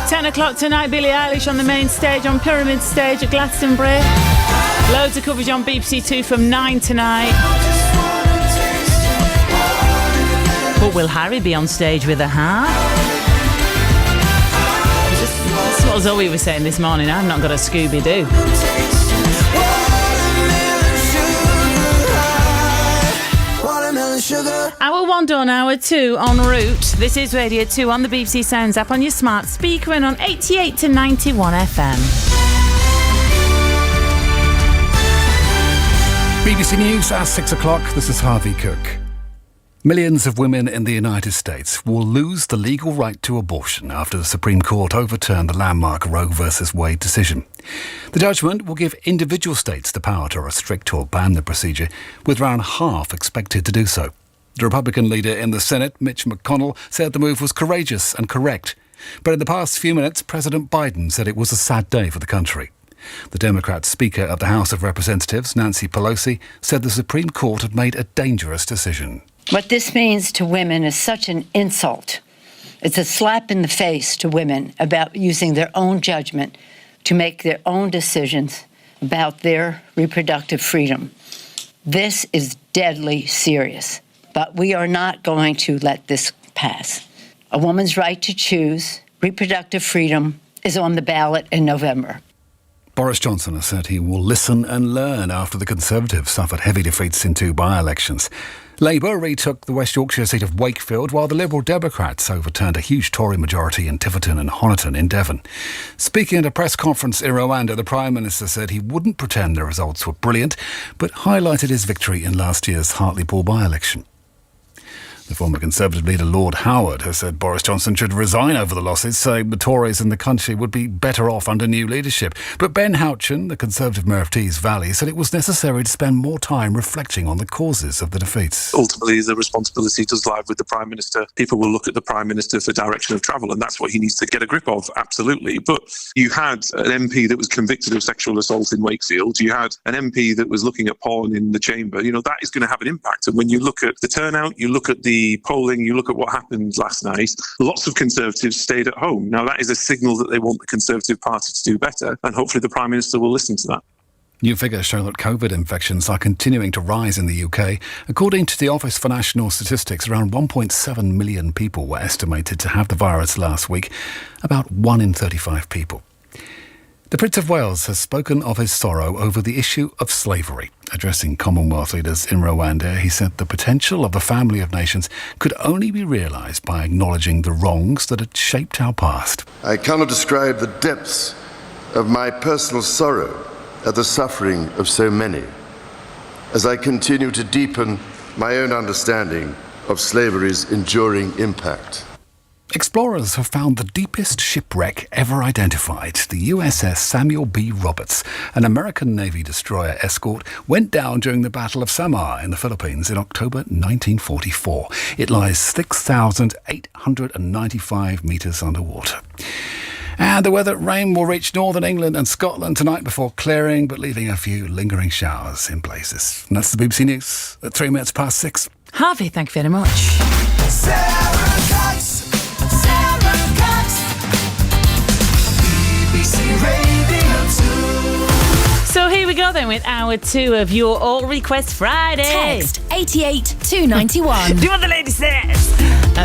10 o'clock tonight, Billie Eilish on the main stage, on Pyramid Stage at Glastonbury. Loads of coverage on BBC Two from 9 tonight. But will Harry be on stage with her, huh? That's what Zoe was saying this morning. I've not got a Scooby-Doo. Hour 1 done, hour 2 en route. This is Radio 2 on the BBC Sounds app, on your smart speaker and on 88 to 91 FM. BBC News at 6 o'clock. This is Harvey Cook. Millions of women in the United States will lose the legal right to abortion after the Supreme Court overturned the landmark Roe v. Wade decision. The judgment will give individual states the power to restrict or ban the procedure, with around half expected to do so. The Republican leader in the Senate, Mitch McConnell, said the move was courageous and correct. But in the past few minutes, President Biden said it was a sad day for the country. The Democrat Speaker of the House of Representatives, Nancy Pelosi, said the Supreme Court had made a dangerous decision. What this means to women is such an insult. It's a slap in the face to women about using their own judgment to make their own decisions about their reproductive freedom. This is deadly serious, but we are not going to let this pass. A woman's right to choose reproductive freedom is on the ballot in November. Boris Johnson has said he will listen and learn after the Conservatives suffered heavy defeats in 2 by-elections. Labour retook the West Yorkshire seat of Wakefield, while the Liberal Democrats overturned a huge Tory majority in Tiverton and Honiton in Devon. Speaking at a press conference in Rwanda, the Prime Minister said he wouldn't pretend the results were brilliant, but highlighted his victory in last year's Hartlepool by-election. The former Conservative leader Lord Howard has said Boris Johnson should resign over the losses, saying the Tories and the country would be better off under new leadership. But Ben Houchen, the Conservative Mayor of Tees Valley, said it was necessary to spend more time reflecting on the causes of the defeats. Ultimately, the responsibility does lie with the Prime Minister. People will look at the Prime Minister for direction of travel, and that's what he needs to get a grip of, absolutely. But you had an MP that was convicted of sexual assault in Wakefield. You had an MP that was looking at porn in the chamber. You know, that is going to have an impact. And when you look at the turnout, you look at the polling, you look at what happened last night, lots of Conservatives stayed at home. Now, that is a signal that they want the Conservative Party to do better, and hopefully the Prime Minister will listen to that. New figures show that COVID infections are continuing to rise in the UK. According to the Office for National Statistics, around 1.7 million people were estimated to have the virus last week, about 1 in 35 people. The Prince of Wales has spoken of his sorrow over the issue of slavery. Addressing Commonwealth leaders in Rwanda, he said the potential of the family of nations could only be realised by acknowledging the wrongs that had shaped our past. I cannot describe the depths of my personal sorrow at the suffering of so many, as I continue to deepen my own understanding of slavery's enduring impact. Explorers have found the deepest shipwreck ever identified. The USS Samuel B. Roberts, an American Navy destroyer escort, went down during the Battle of Samar in the Philippines in October 1944. It lies 6,895 metres underwater. And the weather: rain will reach northern England and Scotland tonight before clearing, but leaving a few lingering showers in places. And that's the BBC News at 3 minutes past 6. Harvey, thank you very much. Sarah Cox. BBC Radio 2. So here we go then with hour 2 of your All Request Friday. Text 88291. Do what the lady says.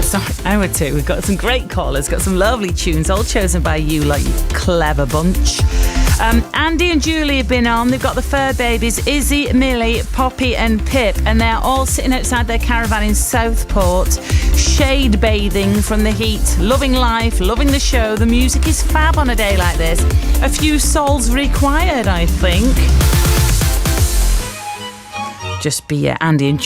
Sorry, hour 2. We've got some great callers, got some lovely tunes, all chosen by you, like you clever bunch. Andy and Julie have been on. They've got the fur babies, Izzy, Millie, Poppy and Pip, and they're all sitting outside their caravan in Southport, shade bathing from the heat, loving life, loving the show. The music is fab on a day like this. A few souls required, I think. Just be Andy and